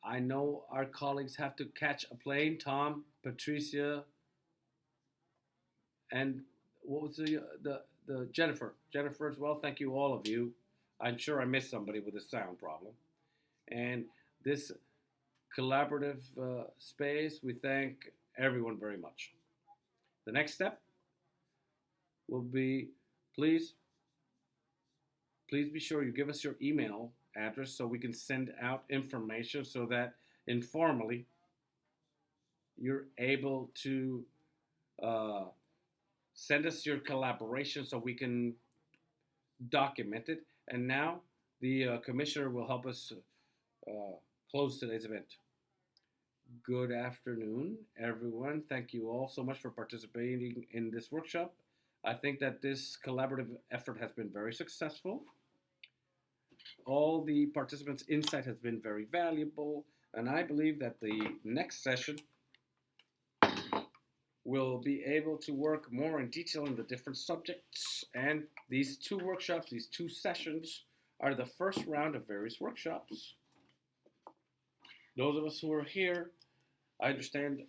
I know our colleagues have to catch a plane. Tom, Patricia, and what was the Jennifer as well. Thank you, all of you. I'm sure I missed somebody with a sound problem. And this collaborative space, we thank everyone very much. The next step will be, please be sure you give us your email address so we can send out information, so that informally you're able to send us your collaboration so we can document it. And now the commissioner will help us close today's event. Good afternoon, everyone. Thank you all so much for participating in this workshop. I think that this collaborative effort has been very successful. All the participants' insight has been very valuable, and I believe that the next session we'll be able to work more in detail in the different subjects. And these two workshops, these two sessions, are the first round of various workshops. Those of us who are here, I understand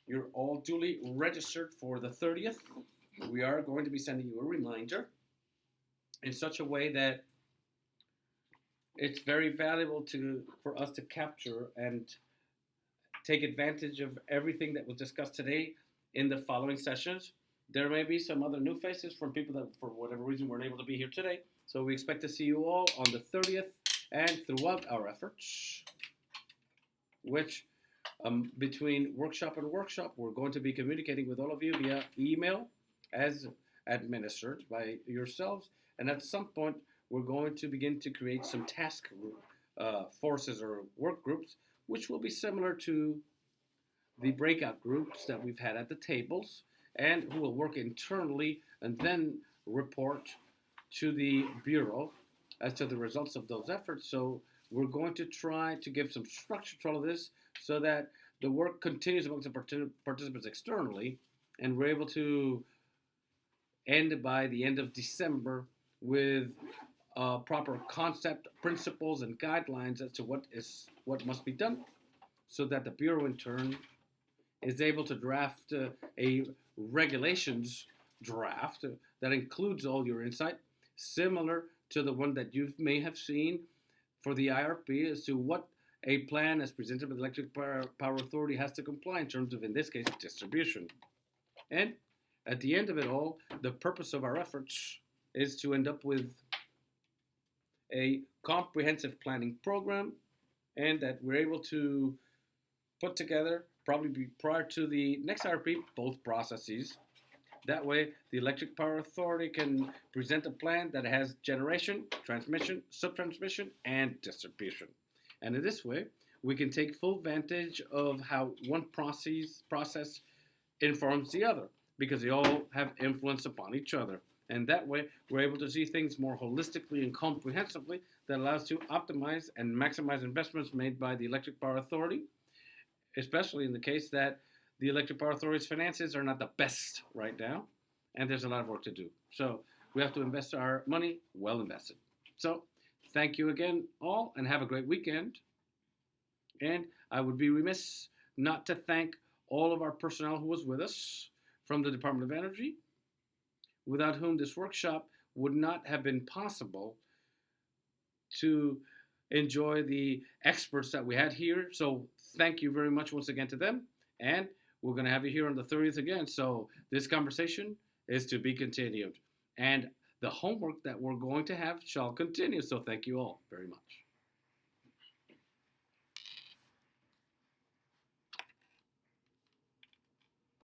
you're all duly registered for the 30th. We are going to be sending you a reminder in such a way that it's very valuable for us to capture and take advantage of everything that was discussed today in the following sessions. There may be some other new faces from people that, for whatever reason, weren't able to be here today. So we expect to see you all on the 30th and throughout our efforts, which between workshop and workshop, we're going to be communicating with all of you via email as administered by yourselves. And at some point, we're going to begin to create some task forces or work groups, which will be similar to the breakout groups that we've had at the tables, and who will work internally and then report to the Bureau as to the results of those efforts. So we're going to try to give some structure to all of this so that the work continues amongst the participants externally, and we're able to end by the end of December with proper concept, principles, and guidelines as to what must be done, so that the Bureau in turn is able to draft a regulations draft that includes all your insight, similar to the one that you may have seen for the IRP as to what a plan as presented by the Electric Power Authority has to comply in terms of, in this case, distribution. And at the end of it all, the purpose of our efforts is to end up with a comprehensive planning program, and that we're able to put together, probably prior to the next IRP, both processes. That way, the Electric Power Authority can present a plan that has generation, transmission, subtransmission, and distribution. And in this way, we can take full advantage of how one process informs the other, because they all have influence upon each other. And that way, we're able to see things more holistically and comprehensively that allows to optimize and maximize investments made by the Electric Power Authority, especially in the case that the Electric Power Authority's finances are not the best right now, and there's a lot of work to do. So we have to invest our money well invested. So thank you again, all, and have a great weekend. And I would be remiss not to thank all of our personnel who was with us from the Department of Energy, without whom this workshop would not have been possible to enjoy the experts that we had here. So thank you very much once again to them. And we're going to have you here on the 30th again. So this conversation is to be continued. And the homework that we're going to have shall continue. So thank you all very much.